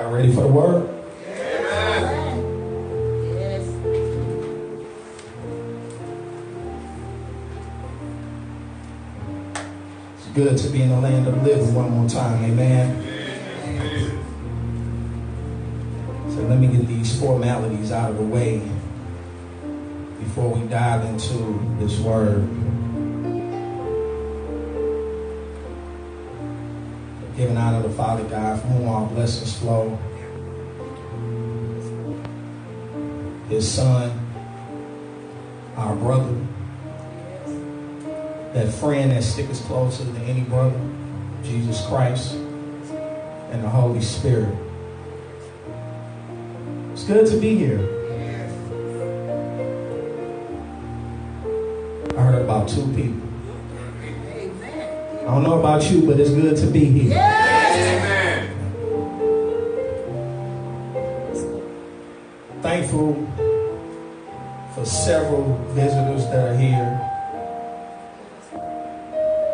Y'all ready for the word? Amen. Yes. It's good to be in the land of the living one more time. Amen. So let me get these formalities out of the way before we dive into this word. Giving honor to Father God, from whom all blessings flow. His Son, our brother, that friend that sticks closer than any brother, Jesus Christ, and the Holy Spirit. It's good to be here. I heard about 2 people. I don't know about you, but it's good to be here. Yes. Amen. Thankful for several visitors that are here.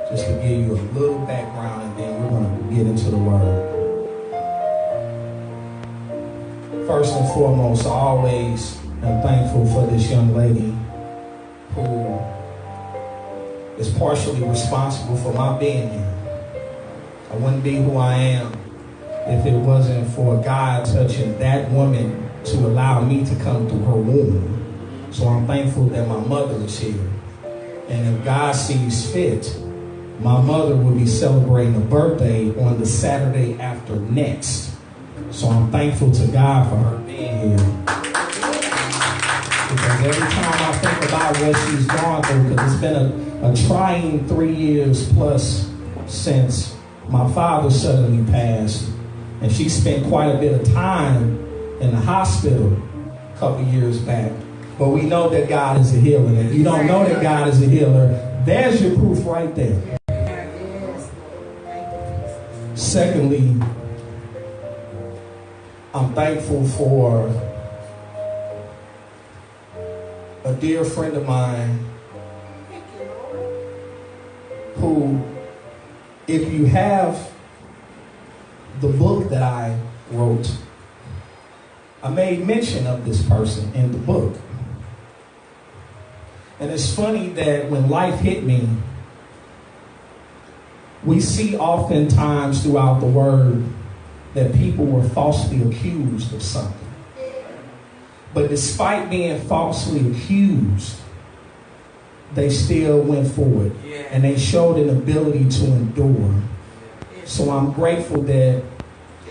Just to give you a little background, and then we're going to get into the word. First and foremost, I always am thankful for this young lady who is partially responsible for my being here. I wouldn't be who I am if it wasn't for God touching that woman to allow me to come through her womb. So I'm thankful that my mother is here. And if God sees fit, my mother will be celebrating a birthday on the Saturday after next. So I'm thankful to God for her being here. Because every time I think about what she's gone through, because it's been a trying 3 years plus since my father suddenly passed, and she spent quite a bit of time in the hospital a couple years back. But we know that God is a healer. And if you don't know that God is a healer, there's your proof right there. Secondly, I'm thankful for a dear friend of mine who, if you have the book that I wrote, I made mention of this person in the book. And it's funny that when life hit me, we see oftentimes throughout the word that people were falsely accused of something. But despite being falsely accused, they still went forward. And they showed an ability to endure. So I'm grateful that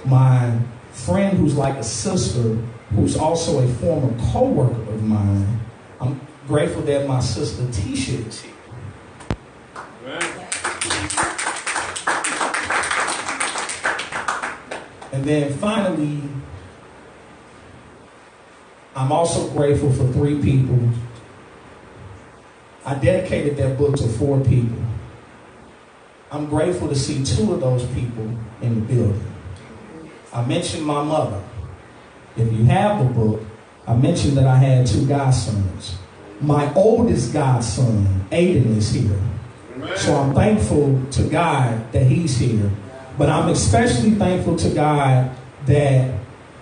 my friend, who's like a sister, who's also a former co-worker of mine, I'm grateful that my sister Tisha is here. And then finally, I'm also grateful for 3 people. I dedicated that book to 4 people. I'm grateful to see 2 of those people in the building. I mentioned my mother. If you have the book, I mentioned that I had 2 godsons. My oldest godson, Aiden, is here. So I'm thankful to God that he's here. But I'm especially thankful to God that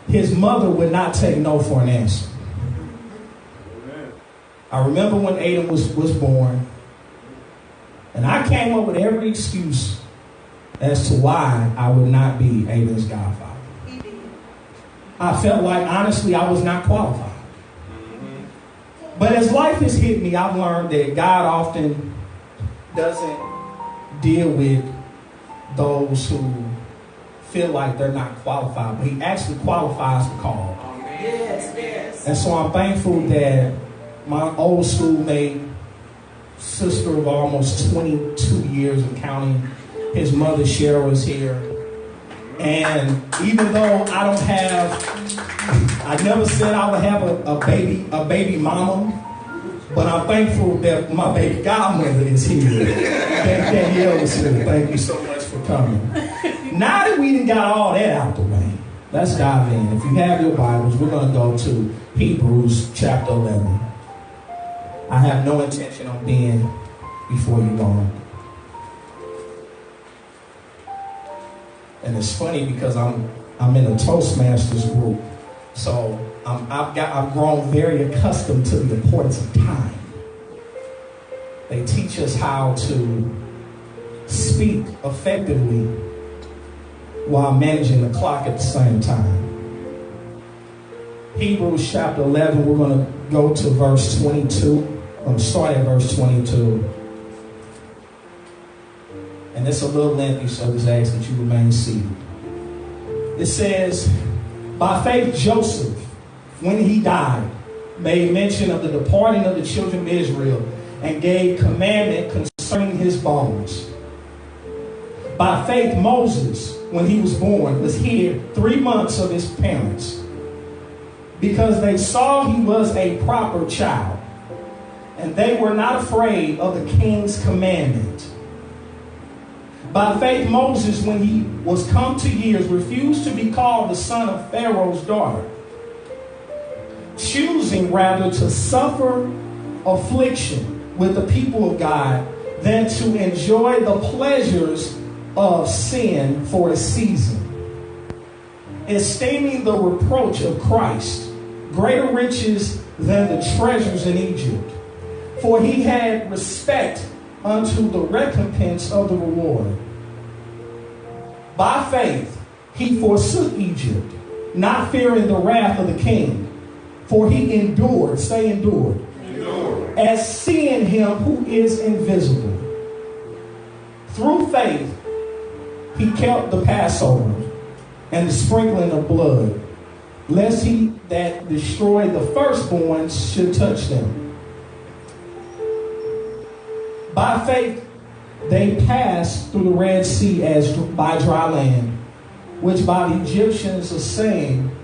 his mother would not take no for an answer. I remember when Aiden was born, and I came up with every excuse as to why I would not be Aiden's godfather. I felt like, honestly, I was not qualified. But as life has hit me, I've learned that God often doesn't deal with those who feel like they're not qualified, but he actually qualifies the call. Yes, yes. And so I'm thankful that my old schoolmate, sister of almost 22 years and counting, his mother Cheryl is here. And even though I don't have, I never said I would have a baby mama, but I'm thankful that my baby godmother is here. Danielle is here. Thank you so much for coming. Now that we done got all that out the way, let's dive in. If you have your Bibles, we're going to go to Hebrews chapter 11. I have no intention of being before you long. And it's funny because I'm I'm in a Toastmasters group, so I've grown very accustomed to the importance of time. They teach us how to speak effectively while managing the clock at the same time. Hebrews chapter 11, we're going to go to verse 22. I'm going to start at verse 22. And it's a little lengthy, so I just ask that you remain seated. It says, by faith Joseph, when he died, made mention of the departing of the children of Israel and gave commandment concerning his bones. By faith Moses, when he was born, was hid 3 months of his parents, because they saw he was a proper child, and they were not afraid of the king's commandment. By faith Moses, when he was come to years, refused to be called the son of Pharaoh's daughter, choosing rather to suffer affliction with the people of God than to enjoy the pleasures of sin for a season, esteeming the reproach of Christ greater riches than the treasures in Egypt, for he had respect unto the recompense of the reward. By faith he forsook Egypt, not fearing the wrath of the king, for he endured, say endured, as seeing him who is invisible. Through faith he kept the Passover and the sprinkling of blood, lest he that destroyed the firstborns should touch them. By faith they passed through the Red Sea as by dry land, which by the Egyptians assaying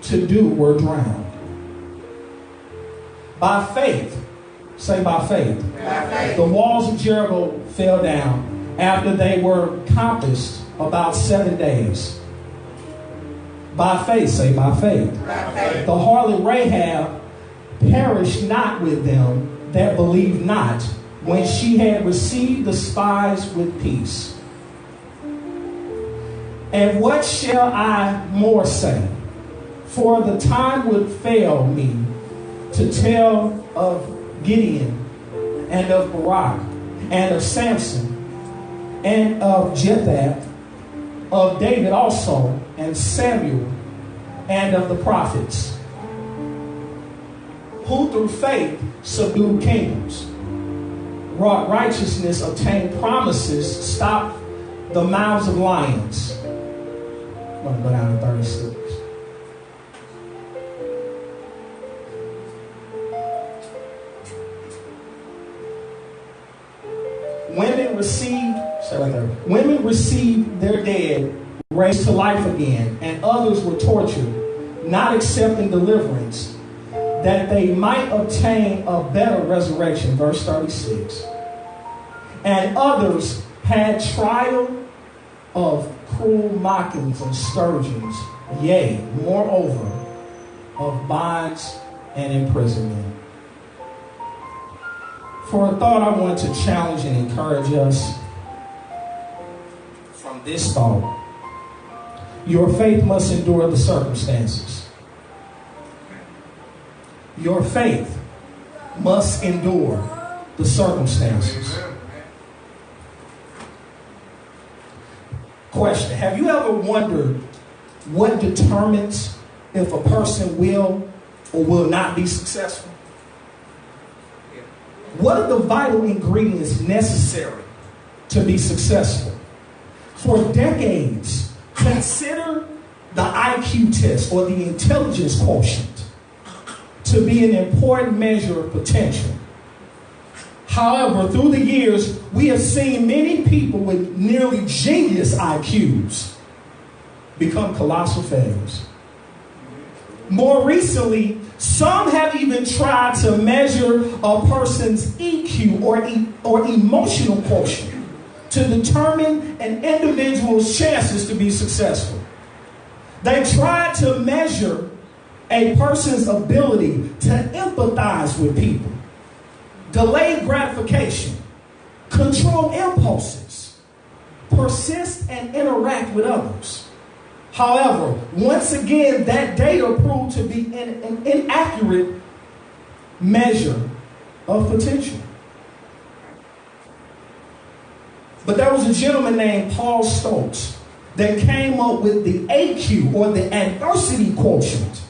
to do were drowned. By faith, say by faith, the walls of Jericho fell down after they were compassed about 7 days. By faith, say by faith. The harlot Rahab perished not with them that believed not, when she had received the spies with peace. And what shall I more say? For the time would fail me to tell of Gideon, and of Barak, and of Samson, and of Jephthah, of David also, and Samuel, and of the prophets, who through faith subdued kingdoms, wrought righteousness, obtained promises, stopped the mouths of lions. I'm going to go down to 36. Women received their dead raised to life again, and others were tortured, not accepting deliverance, that they might obtain a better resurrection. Verse 36. And others had trial of cruel mockings and scourgings, yea, moreover, of bonds and imprisonment. For a thought, I want to challenge and encourage us from this thought. Your faith must endure the circumstances. Your faith must endure the circumstances. Question: have you ever wondered what determines if a person will or will not be successful? What are the vital ingredients necessary to be successful? For decades, consider the IQ test or the intelligence quotient to be an important measure of potential. However, through the years, we have seen many people with nearly genius IQs become colossal failures. More recently, some have even tried to measure a person's EQ or emotional quotient to determine an individual's chances to be successful. They tried to measure a person's ability to empathize with people, delay gratification, control impulses, persist and interact with others. However, once again, that data proved to be an inaccurate measure of potential. But there was a gentleman named Paul Stokes that came up with the AQ, or the adversity quotient,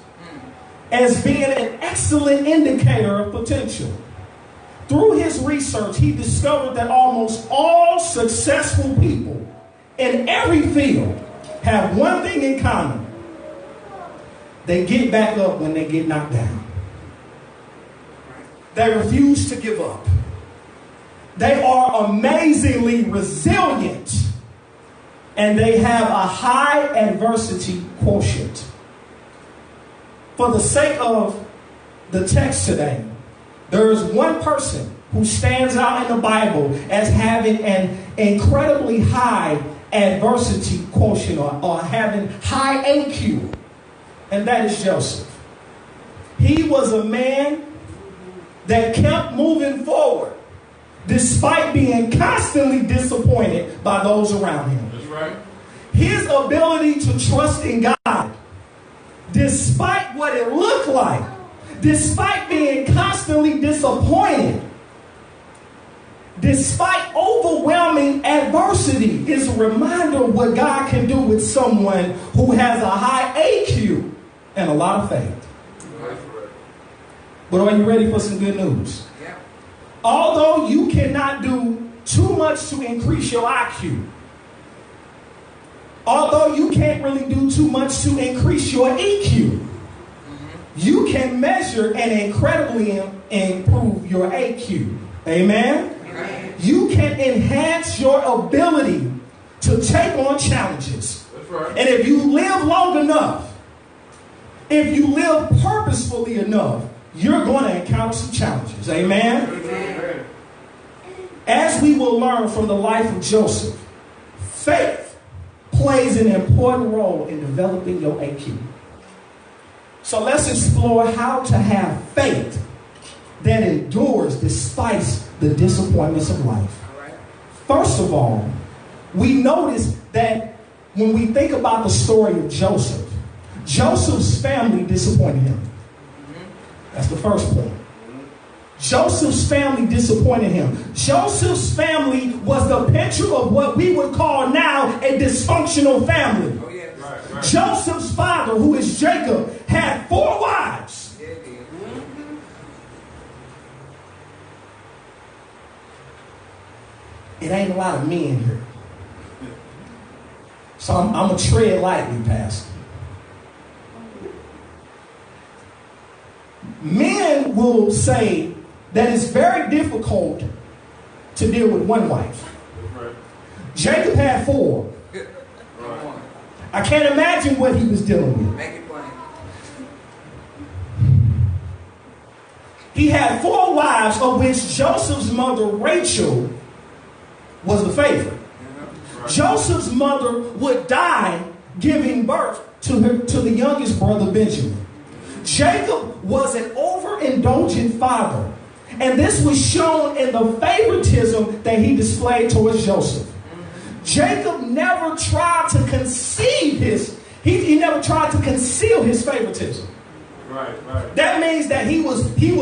as being an excellent indicator of potential. Through his research, he discovered that almost all successful people in every field have one thing in common. They get back up when they get knocked down. They refuse to give up. They are amazingly resilient, and they have a high adversity quotient. For the sake of the text today, there is one person who stands out in the Bible as having an incredibly high adversity quotient, or having high AQ, and that is Joseph. He was a man that kept moving forward despite being constantly disappointed by those around him. That's right. His ability to trust in God, despite what it looked like, despite being constantly disappointed, despite overwhelming adversity, is a reminder of what God can do with someone who has a high AQ and a lot of faith. But are you ready for some good news? Yeah. Although you cannot do too much to increase your IQ, although you can't really do too much to increase your EQ, you can measure and incredibly improve your AQ. Amen? Amen. You can enhance your ability to take on challenges. That's right. And if you live long enough, if you live purposefully enough, you're going to encounter some challenges. Amen? Amen. As we will learn from the life of Joseph, faith plays an important role in developing your AQ. So let's explore how to have faith that endures despite the disappointments of life. All right. First of all, we notice that when we think about the story of Joseph, Joseph's family disappointed him. That's the first point. Joseph's family disappointed him. Joseph's family was the picture of what we would call now a dysfunctional family. Oh, yeah. Right, right. Joseph's father, who is Jacob, had 4 wives. Yeah, it did. It ain't a lot of men here. So I'm going to tread lightly, Pastor. Men will say that it's very difficult to deal with one wife. Right. Jacob had 4. Right. I can't imagine what he was dealing with. Make it plain. He had 4 wives, of which Joseph's mother, Rachel, was the favorite. Right. Joseph's mother would die giving birth to the youngest brother, Benjamin. Jacob was an overindulgent father, and this was shown in the favoritism that he displayed towards Joseph. Jacob never tried to conceal he never tried to conceal his favoritism. Right, right. That means that he was in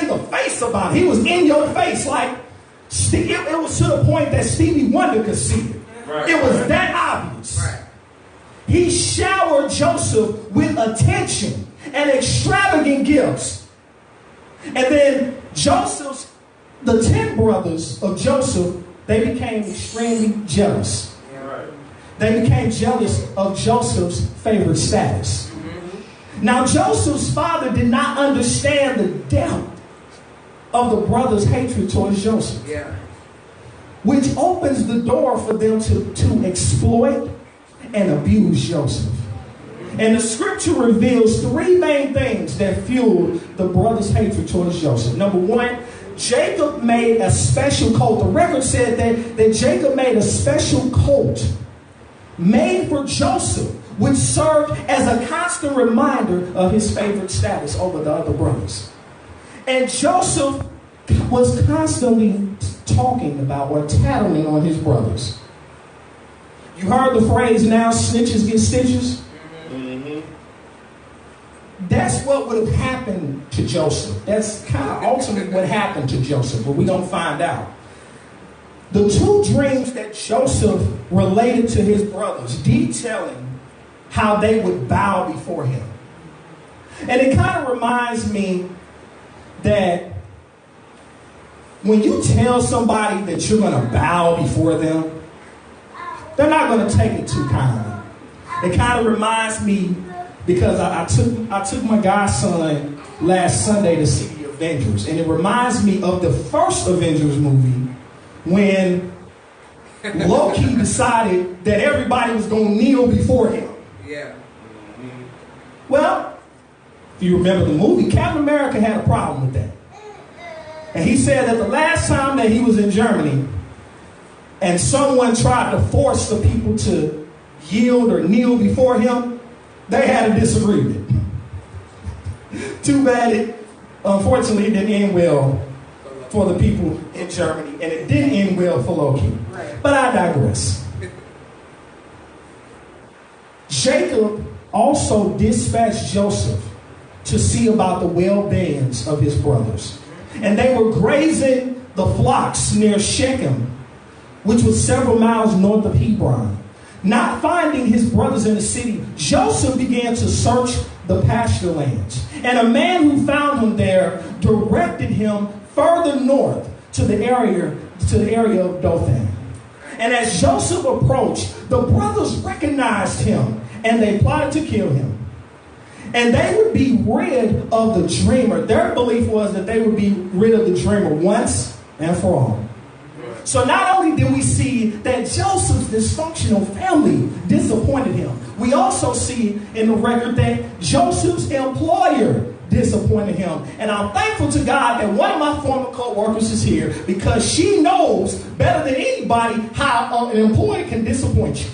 the face about it. He was in your face, like it was to the point that Stevie Wonder could see it. Right, it was right. that obvious. Right. He showered Joseph with attention and extravagant gifts. And then the 10 brothers of Joseph, they became extremely jealous. Yeah, right. They became jealous of Joseph's favorite status. Now, Joseph's father did not understand the depth of the brothers' hatred towards Joseph, Yeah. which opens the door for them to exploit and abuse Joseph. And the scripture reveals 3 main things that fueled the brothers' hatred towards Joseph. Number 1, Jacob made a special coat. The record said that Jacob made a special coat made for Joseph, which served as a constant reminder of his favorite status over the other brothers. And Joseph was constantly talking about or tattling on his brothers. You heard the phrase, now snitches get stitches? Mm-hmm. That's what would have happened to Joseph. That's kind of ultimately what happened to Joseph, but we're going to find out. The two dreams that Joseph related to his brothers, detailing how they would bow before him. And it kind of reminds me that when you tell somebody that you're going to bow before them, they're not going to take it too kindly. It kind of reminds me, because I took my godson last Sunday to see the Avengers, and it reminds me of the first Avengers movie when Loki decided that everybody was going to kneel before him. Yeah. Well, if you remember the movie, Captain America had a problem with that. And he said that the last time that he was in Germany and someone tried to force the people to yield or kneel before him, they had a disagreement. Too bad unfortunately, it didn't end well for the people in Germany, and it didn't end well for Loki. Right. But I digress. Jacob also dispatched Joseph to see about the well-being of his brothers. And they were grazing the flocks near Shechem, which was several miles north of Hebron. Not finding his brothers in the city, Joseph began to search the pasture lands. And a man who found him there directed him further north to the area of Dothan. And as Joseph approached, the brothers recognized him, and they plotted to kill him. And they would be rid of the dreamer. Their belief was that they would be rid of the dreamer once and for all. So not only did we see that Joseph's dysfunctional family disappointed him, we also see in the record that Joseph's employer disappointed him. And I'm thankful to God that one of my former co-workers is here, because she knows better than anybody how an employer can disappoint you.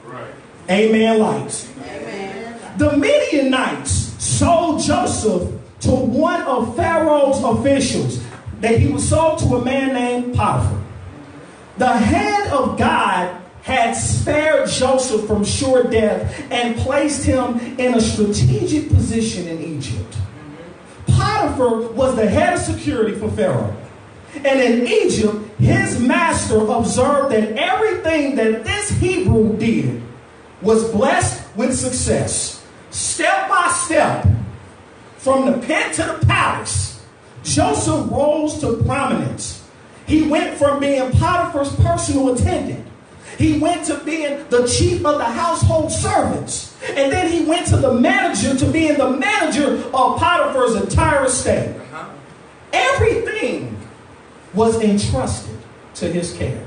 Right. Amen, lights. Amen. The Midianites sold Joseph to one of Pharaoh's officials, that he was sold to a man named Potiphar. The hand of God had spared Joseph from sure death and placed him in a strategic position in Egypt. Potiphar was the head of security for Pharaoh. And in Egypt, his master observed that everything that this Hebrew did was blessed with success. Step by step, from the pit to the palace, Joseph rose to prominence. He went from being Potiphar's personal attendant. He went to being the chief of the household servants. And then he went to the manager, to being the manager of Potiphar's entire estate. Everything was entrusted to his care.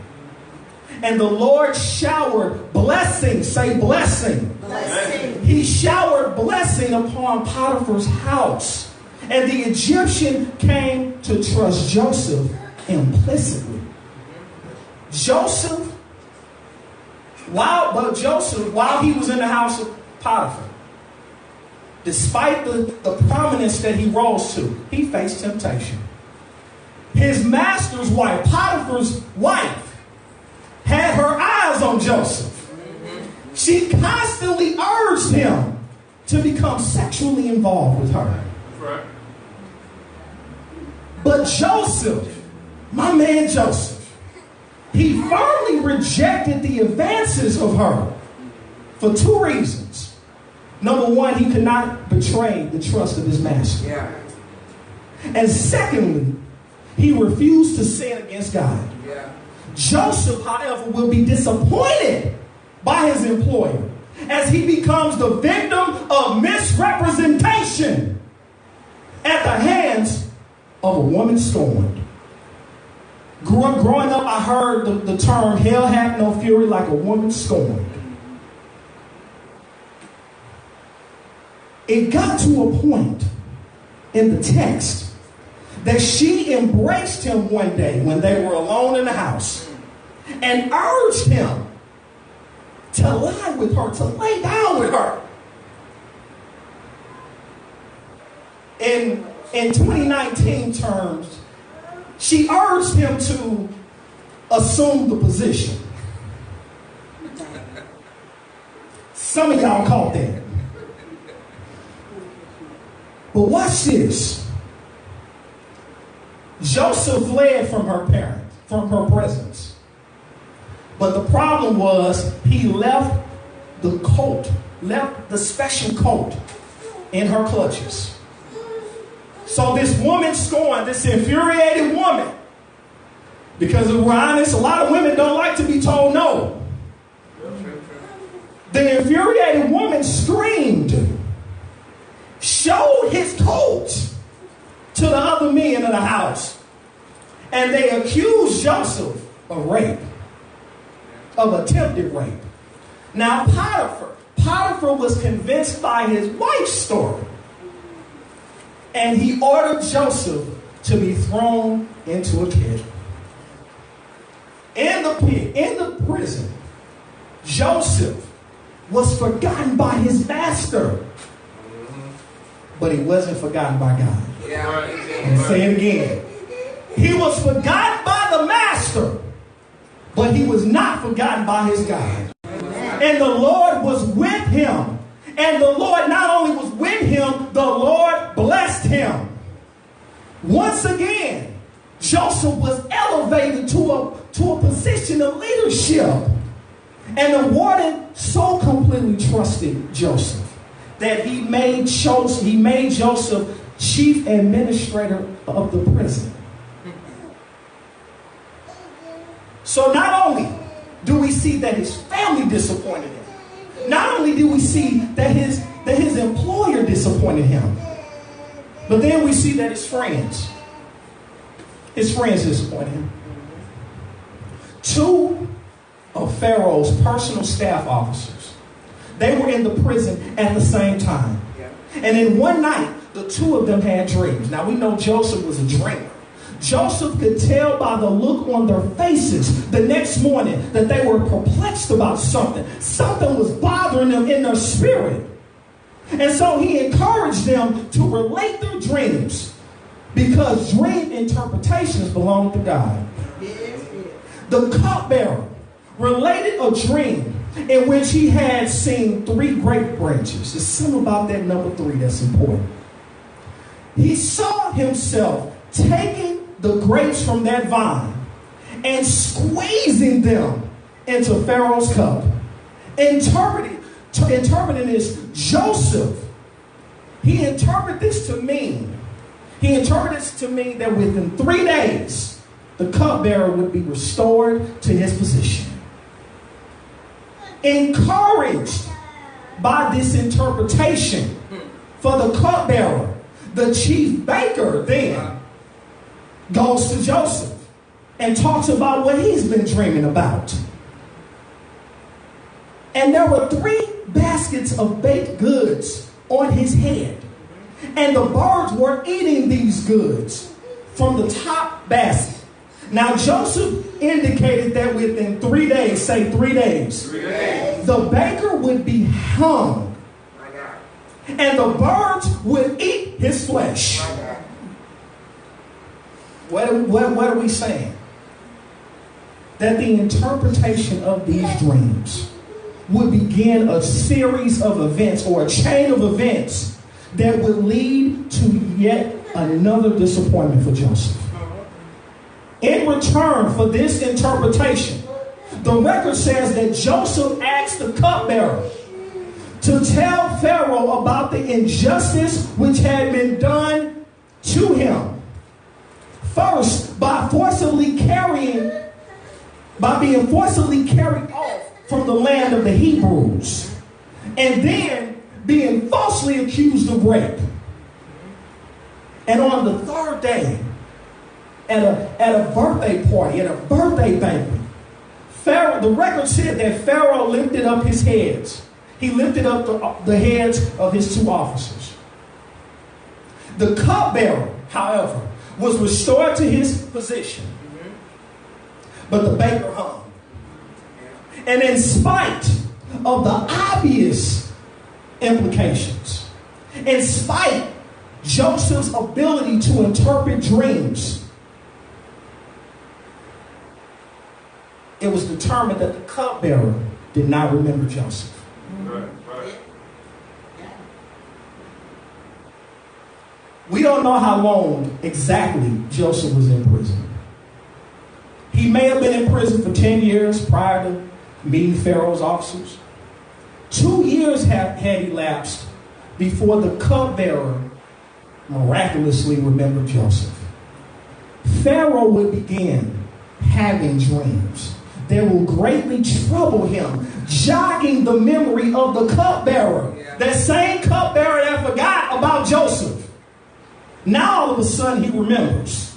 And the Lord showered blessing. Say blessing. Blessing. He showered blessing upon Potiphar's house. And the Egyptian came to trust Joseph implicitly. Joseph, while he was in the house of Potiphar, despite the prominence that he rose to, he faced temptation. His master's wife, Potiphar's wife, had her eyes on Joseph. She constantly urged him to become sexually involved with her. Right. But Joseph, my man Joseph, he firmly rejected the advances of her for two reasons. Number one, he could not betray the trust of his master. Yeah. And secondly, he refused to sin against God. Yeah. Joseph, however, will be disappointed by his employer as he becomes the victim of misrepresentation at the hands of a woman scorned. Growing up, I heard the term, hell hath no fury like a woman scorned. It got to a point in the text that she embraced him one day when they were alone in the house and urged him to lie with her, to lay down with her. In 2019 terms, she urged him to assume the position. Some of y'all caught that. But watch this. Joseph fled from her presence. But the problem was he left the special coat in her clutches. So this woman scorned, this infuriated woman, because if we're honest, a lot of women don't like to be told no. The infuriated woman screamed, showed his coat to the other men of the house, and they accused Joseph of rape, of attempted rape. Now Potiphar was convinced by his wife's story, and he ordered Joseph to be thrown into a pit. In the prison, Joseph was forgotten by his master, but he wasn't forgotten by God. And say it again. He was forgotten by the master, but he was not forgotten by his God. And the Lord was with him. And the Lord not only was with him, the Lord blessed him. Once again, Joseph was elevated to a position of leadership. And the warden so completely trusted Joseph that he made Joseph chief administrator of the prison. So not only do we see that his family disappointed him, not only do we see that his employer disappointed him, but then we see that his friends disappointed him. Two of Pharaoh's personal staff officers, they were in the prison at the same time. And in one night, the two of them had dreams. Now we know Joseph was a dreamer. Joseph could tell by the look on their faces the next morning that they were perplexed about something. Something was bothering them in their spirit. And so he encouraged them to relate their dreams, because dream interpretations belong to God. The cupbearer related a dream in which he had seen 3 grape branches. There's something about that number 3 that's important. He saw himself taking the grapes from that vine and squeezing them into Pharaoh's cup. Interpreting this, Joseph, he interpreted this to mean that within 3 days, the cupbearer would be restored to his position. Encouraged by this interpretation for the cupbearer, the chief baker then goes to Joseph and talks about what he's been dreaming about. And there were 3 baskets of baked goods on his head, and the birds were eating these goods from the top basket. Now Joseph indicated that within 3 days, say 3 days, the baker would be hung, and the birds would eat his flesh. What are we saying? That the interpretation of these dreams would begin a series of events, or a chain of events, that would lead to yet another disappointment for Joseph. In return for this interpretation, the record says that Joseph asked the cupbearer to tell Pharaoh about the injustice which had been done to him. First, by being forcibly carried off from the land of the Hebrews, and then being falsely accused of rape. And on the 3rd day, at a birthday party, at a birthday banquet, the record said that Pharaoh lifted up his heads. He lifted up the heads of his 2 officers. The cupbearer, however, was restored to his position, but the baker hung. And in spite of the obvious implications, in spite Joseph's ability to interpret dreams, it was determined that the cupbearer did not remember Joseph. Right. We don't know how long exactly Joseph was in prison. He may have been in prison for 10 years prior to meeting Pharaoh's officers. 2 years had elapsed before the cupbearer miraculously remembered Joseph. Pharaoh would begin having dreams that will greatly trouble him, jogging the memory of the cupbearer. Yeah. That same cupbearer that forgot about Joseph. Now all of a sudden he remembers.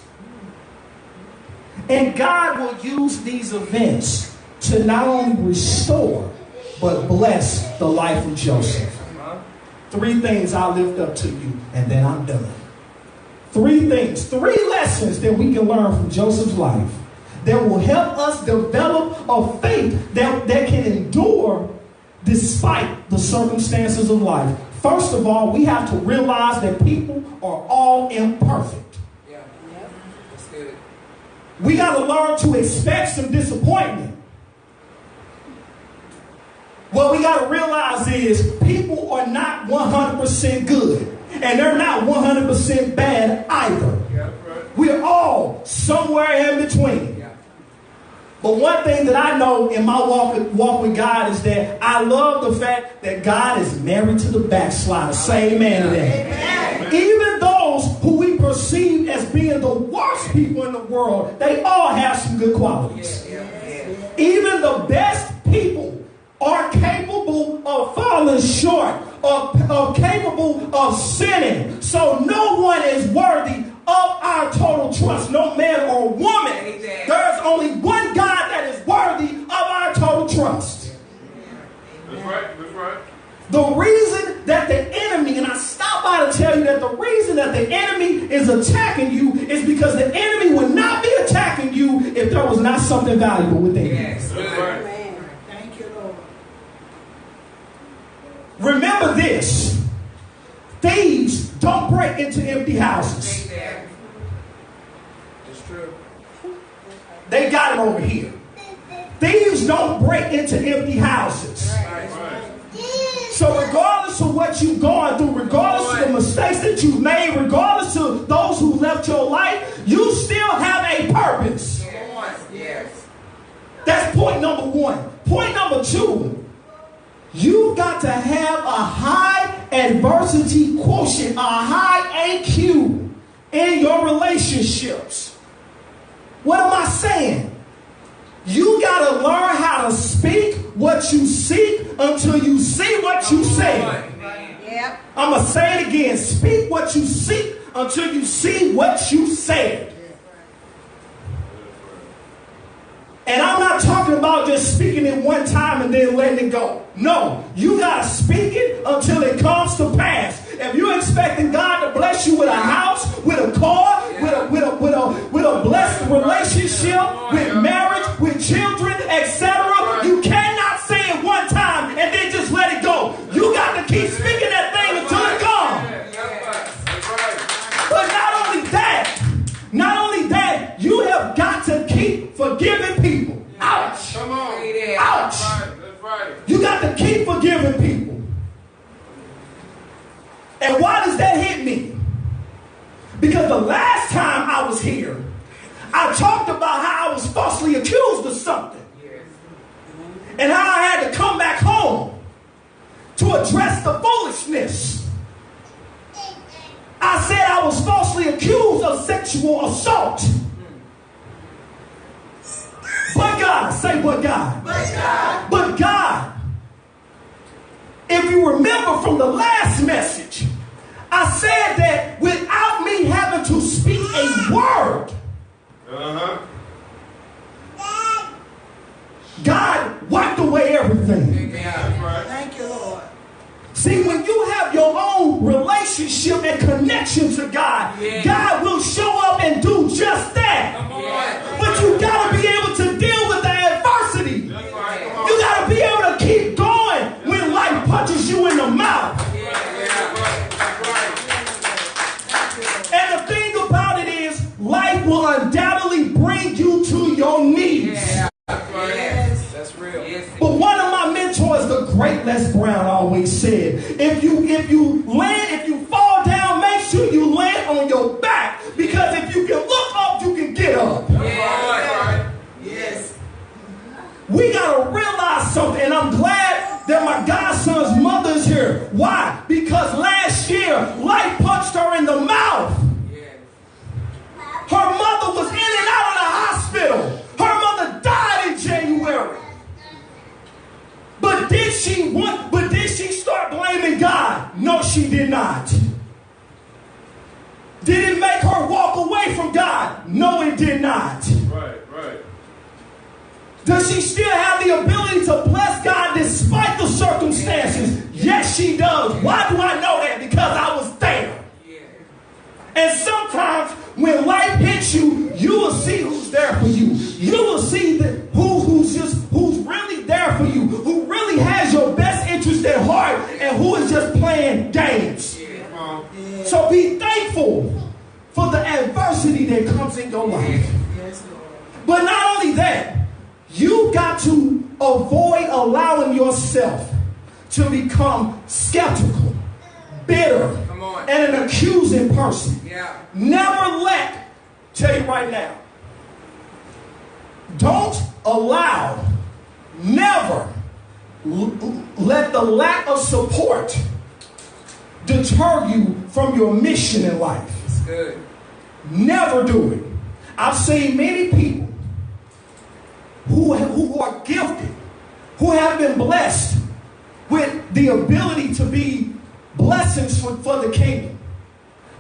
And God will use these events to not only restore, but bless the life of Joseph. 3 things I'll lift up to you, and then I'm done. 3 things, 3 lessons that we can learn from Joseph's life that will help us develop a faith that can endure despite the circumstances of life. First of all, we have to realize that people are all imperfect. Yeah. That's good. We got to learn to expect some disappointment. What we got to realize is people are not 100% good, and they're not 100% bad either. Yeah, right. We're all somewhere in between. Yeah. But one thing that I know in my walk with God is that I love the fact that God is married to the backslider. Say amen to that. Even those who we perceive as being the worst people in the world, they all have some good qualities. Even the best people are capable of falling short, or capable of sinning. So no one is worthy of our total trust. No man or woman. There's only one God that is worthy of our total trust. That's right. That's right. The reason that the enemy, and I stop by to tell you that the reason that the enemy is attacking you is because the enemy would not be attacking you if there was not something valuable within you. Yes. That's right. Remember this: thieves don't break into empty houses. It's true. They got it over here. Thieves don't break into empty houses. Right. So regardless of what you've gone through, regardless of the mistakes that you've made, regardless of those who left your life, you still have a purpose. Yes. That's point number 1. Point number 2. You got to have a high adversity quotient, a high AQ in your relationships. What am I saying? You got to learn how to speak what you seek until you see what you say. Yep. I'm going to say it again. Speak what you seek until you see what you said. And I'm not talking about just speaking it one time and then letting it go. No, you got to speak it until it comes to pass. If you're expecting God to bless you with a house, with a car, with a blessed relationship, with marriage, with children, etc., you cannot say it one time and then just let it go. You got to keep speaking that thing until it comes. But not only that, you have got to keep forgiving people. Ouch. Come on. Ouch. That's right. You got to keep forgiving people. And why does that hit me? Because the last time I was here, I talked about how I was falsely accused of something. And how I had to come back home to address the foolishness. I said I was falsely accused of sexual assault. But God, say but God. But God. If you remember from the last message, I said that without me having to speak a word, God wiped away everything. Thank you, Lord. See, when you have your own relationship and connection to God, God will show up and do just that. But you got to be able to deal with the adversity. You got to be able to keep going when life punches you in the mouth. And the thing about it is, life will undoubtedly bring you to your knees. That's real. But one of my mentors, the great Les Brown, always said, if you fall down, make sure you land godson's mother is here. Why? Because last year, life punched her in the mouth. Her mother was in and out of the hospital. Her mother died in January. But did she start blaming God? No, she did not. Did it make her walk away from God? No, it did not. Right. Does she still have the ability to bless God despite the circumstances? Yes, she does. Why do I know that? Because I was there. And sometimes when life hits you, you will see who's there for you. You will see who's really there for you, who really has your best interest at heart, and who is just playing games. So be thankful for the adversity that comes in your life. But not only that, you got to avoid allowing yourself to become skeptical, bitter, and an accusing person. Never tell you right now, don't allow, never let the lack of support deter you from your mission in life. That's good. Never do it. I've seen many people who are gifted, who have been blessed with the ability to be blessings for the kingdom.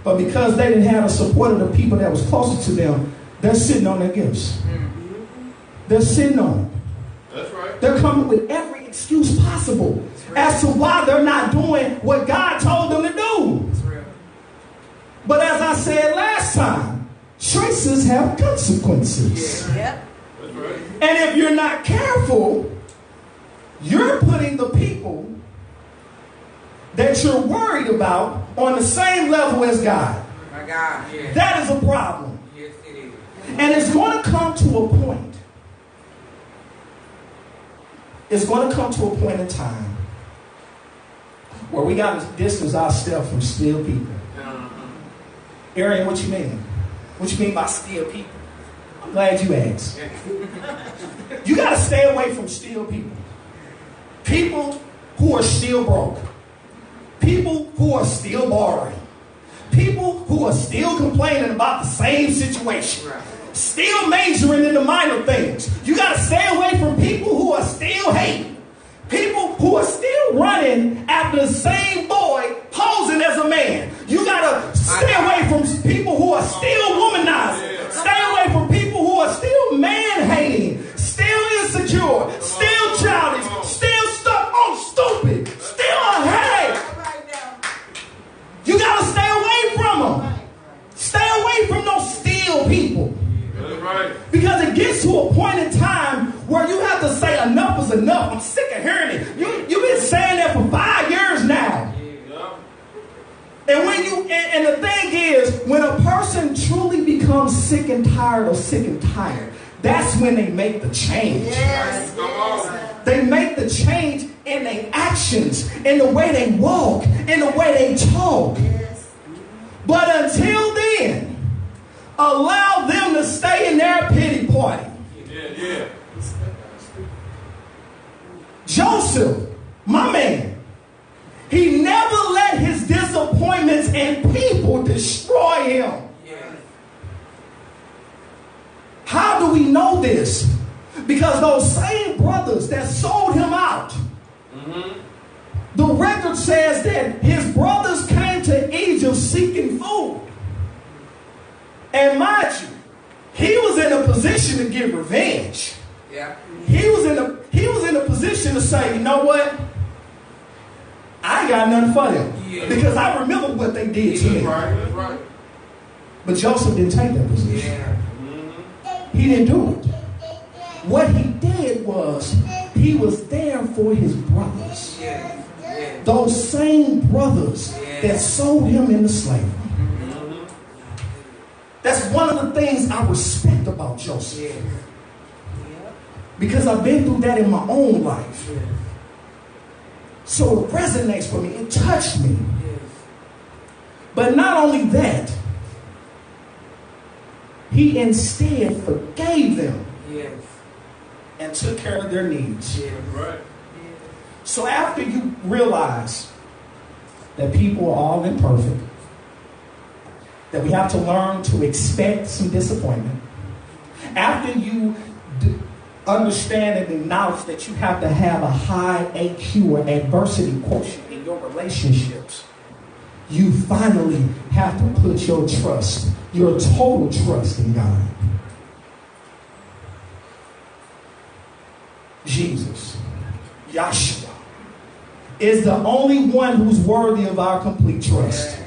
But because they didn't have the support of the people that was closer to them, they're sitting on their gifts. They're sitting on it. That's right. They're coming with every excuse possible as to why they're not doing what God told them to do. That's real. But as I said last time, choices have consequences. Yep. That's right. And if you're not careful, you're putting the people that you're worried about on the same level as God. My God. Yeah. That is a problem. Yes, it is. And it's going to come to a point. It's going to come to a point in time where we got to distance ourselves from still people. Arian, what you mean? What you mean by still people? I'm glad you asked. You got to stay away from still people. People who are still broke. People who are still borrowing. People who are still complaining about the same situation. Still majoring in the minor things. You got to stay away from people who are still hating. People who are still running after the same boy posing as a man. You got to stay away from people who are still womanizing. Stay away from people who are still man-hating, still insecure, still childish, still stuck on stupid, still ahead. You got to stay away from them. Stay away from those still people. Right. Because it gets to a point in time where you have to say enough is enough. I'm sick of hearing it. You've been saying that for 5 years now. And the thing is, when a person truly becomes sick and tired, that's when they make the change. Yes. Come on. They make the change in their actions, in the way they walk, in the way they talk. Yes. But until then, allow them to stay in their pity party. Yeah. Joseph, my man, he never let his disappointments and people destroy him. Yes. How do we know this? Because those same brothers that sold him out, the record says that his brothers came to Egypt seeking food. And mind you, he was in a position to get revenge. Yeah. He was in a position to say, you know what? I ain't got nothing for them. Yeah. Because I remember what they did to me. That's right. But Joseph didn't take that position. Yeah. He didn't do it. What he did was, he was there for his brothers. Yeah. Yeah. Those same brothers that sold him into slavery. That's one of the things I respect about Joseph. Yeah. Because I've been through that in my own life. So it resonates for me. It touched me. But not only that, he instead forgave them Yes. and took care of their needs. Yes. Right. So after you realize that people are all imperfect, that we have to learn to expect some disappointment, after you understand and acknowledge that you have to have a high AQ or adversity quotient in your relationships, you finally have to put your trust, your total trust in God. Jesus, Yahshua, is the only one who's worthy of our complete trust.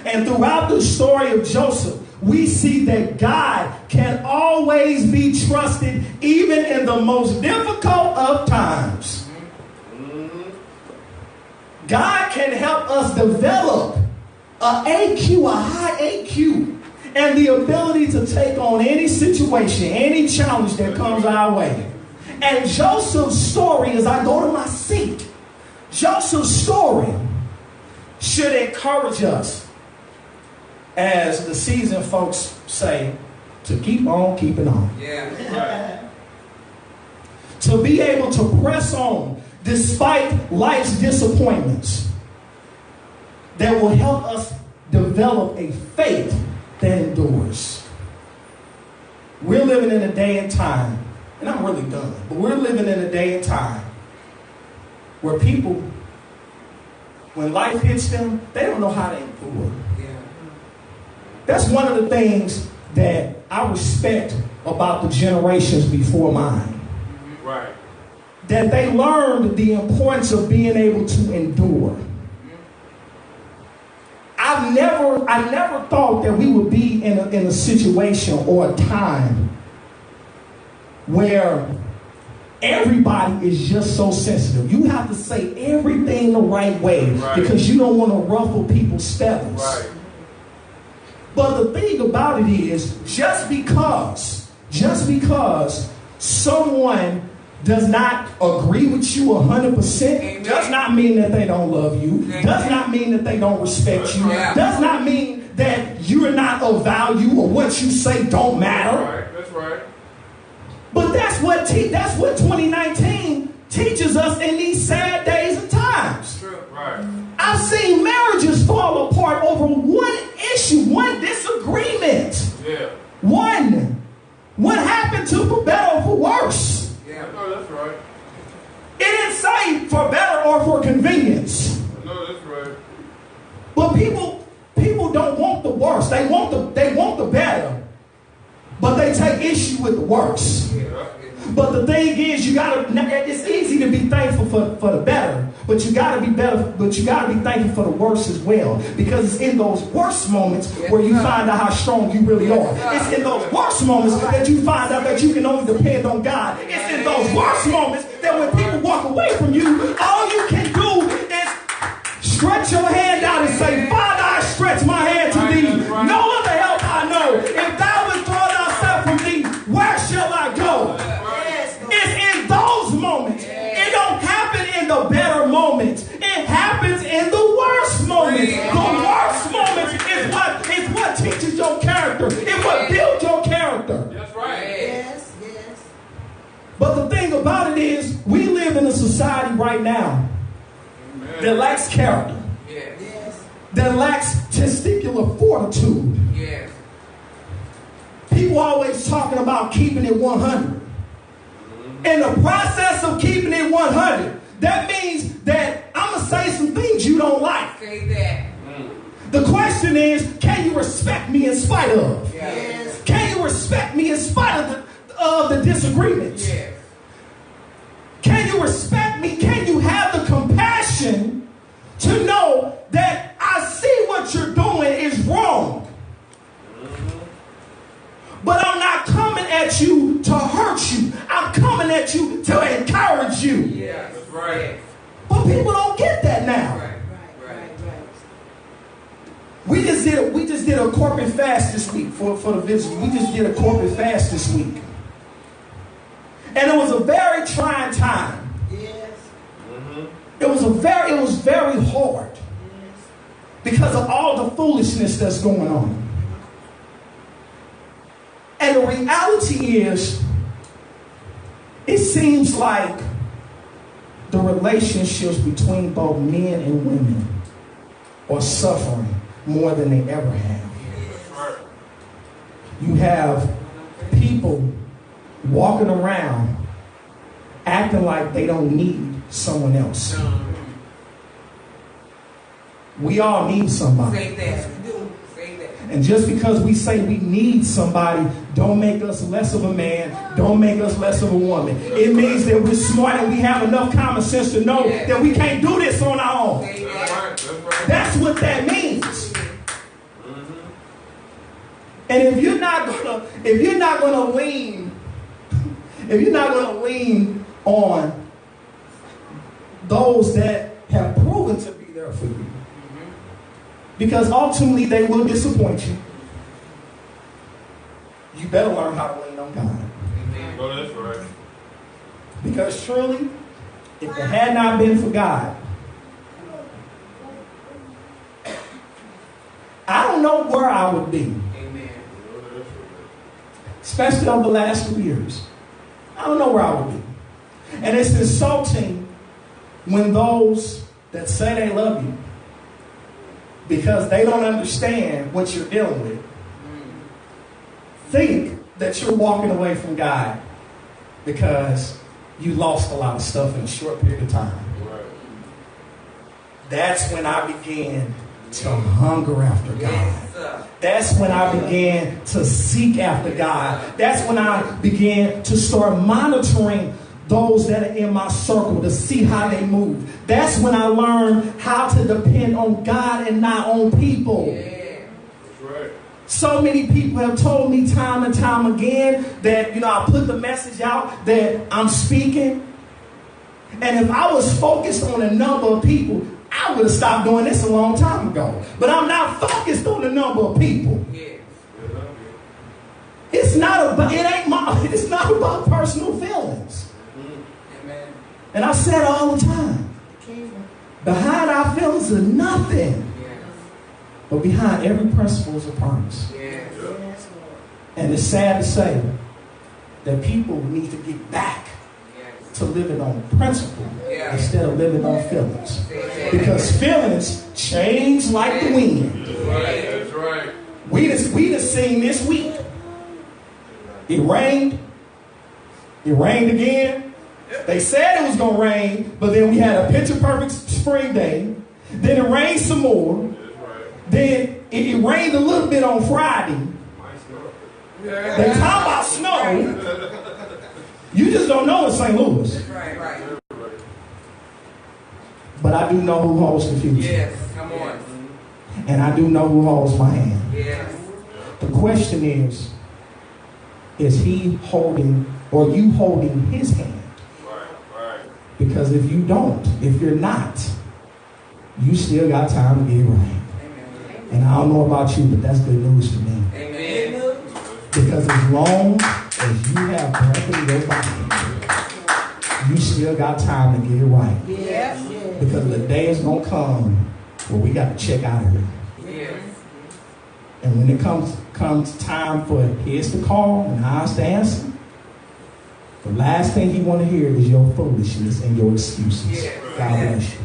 And throughout the story of Joseph, we see that God can always be trusted even in the most difficult of times. God can help us develop a high AQ, and the ability to take on any situation, any challenge that comes our way. And Joseph's story, as I go to my seat, Joseph's story should encourage us, as the seasoned folks say, to keep on keeping on. Yeah. To be able to press on despite life's disappointments that will help us develop a faith that endures. We're living in a day and time, and I'm really done, but we're living in a day and time where people, when life hits them, they don't know how to endure. That's one of the things that I respect about the generations before mine. Right. That they learned the importance of being able to endure. I never thought that we would be in a situation or a time where everybody is just so sensitive. You have to say everything the right way, because you don't want to ruffle people's feathers. Right. But the thing about it is, just because someone does not agree with you 100%, does not mean that they don't love you, does not mean that they don't respect you, does not mean that you're not of value or what you say don't matter. Right. That's right. But that's what 2019 teaches us in these sad days and times. True. Right. I've seen marriages fall apart over one issue, one disagreement. Yeah. One. What happened to for better or for worse? Yeah. I know that's right. It didn't say for better or for convenience. I know that's right. But people don't want the worse. They want the better, but they take issue with the worse. Yeah. But the thing is, it's easy to be thankful for the better, but you gotta be thankful for the worse as well. Because it's in those worst moments where you find out how strong you really are. It's in those worst moments that you find out that you can only depend on God. It's in those worst moments that when people walk away from you, all you can do is stretch your hand out and say, Father, I stretch my hand to thee. No other help I know. If thou withdraw thyself from thee, where shall I go? It's in those moments. It don't happen in the better moments. It happens in the worst moments. The worst moments is what teaches your character. It's what builds your character. That's right. Yes. But the thing about it is, we live in a society right now that lacks character, that lacks testicular fortitude. Yes. People always talking about keeping it 100. In the process of keeping it 100, that means that I'm going to say some things you don't like. Say that. The question is, can you respect me in spite of? Yes. Can you respect me in spite of the disagreements? Yes. Can you respect me? Can you have the compassion to know that I see what you're doing is wrong? But I'm not coming at you to hurt you. I'm coming at you to encourage you. Yes. That's right. But people don't get that now. Right. We just did a corporate fast this week for the visitors. We just did a corporate fast this week. And it was a very trying time. Yes. It was very hard because of all the foolishness that's going on. And the reality is, it seems like the relationships between both men and women are suffering more than they ever have. You have people walking around acting like they don't need someone else. We all need somebody. Say that. Say that. And just because we say we need somebody, don't make us less of a man, don't make us less of a woman. It means that we're smart and we have enough common sense to know that we can't do this on our own. That's what that means. And if you're not gonna lean on those that have proven to be there for you, because ultimately they will disappoint you, you better learn how to lean on God. Oh, that's right. Because truly, if it had not been for God, I don't know where I would be. Especially over the last 2 years. I don't know where I would be. And it's insulting when those that say they love you, because they don't understand what you're dealing with, think that you're walking away from God because you lost a lot of stuff in a short period of time. That's when I began to hunger after God. That's when I began to seek after God. That's when I began to start monitoring those that are in my circle to see how they move. That's when I learned how to depend on God and not on people. That's right. So many people have told me time and time again that, I put the message out that I'm speaking. And if I was focused on a number of people, I would have stopped doing this a long time ago. But I'm not focused on the number of people. It's not about personal feelings. Amen. And I say it all the time. Behind our feelings is nothing. But behind every principle is a promise. And it's sad to say that people need to get back to living on principle instead of living on feelings. Because feelings change like the wind. That's right. We just seen this week. It rained. It rained again. They said it was going to rain, but then we had a picture perfect spring day. Then it rained some more. Then it rained a little bit on Friday. They talk about snow. You just don't know in St. Louis. Right. But I do know who holds the future. Yes, come on. And I do know who holds my hand. Yes. The question is he holding, or you holding his hand? Right. Because if you're not, you still got time to get it right. Amen. And I don't know about you, but that's good news for me. Amen. Because as long as you have breath in your body, you still got time to get it right. Yes. Because the day is going to come where we got to check out of here. Yes. And when it comes time for his to call and ours to answer, the last thing he want to hear is your foolishness and your excuses. Yes. God bless you.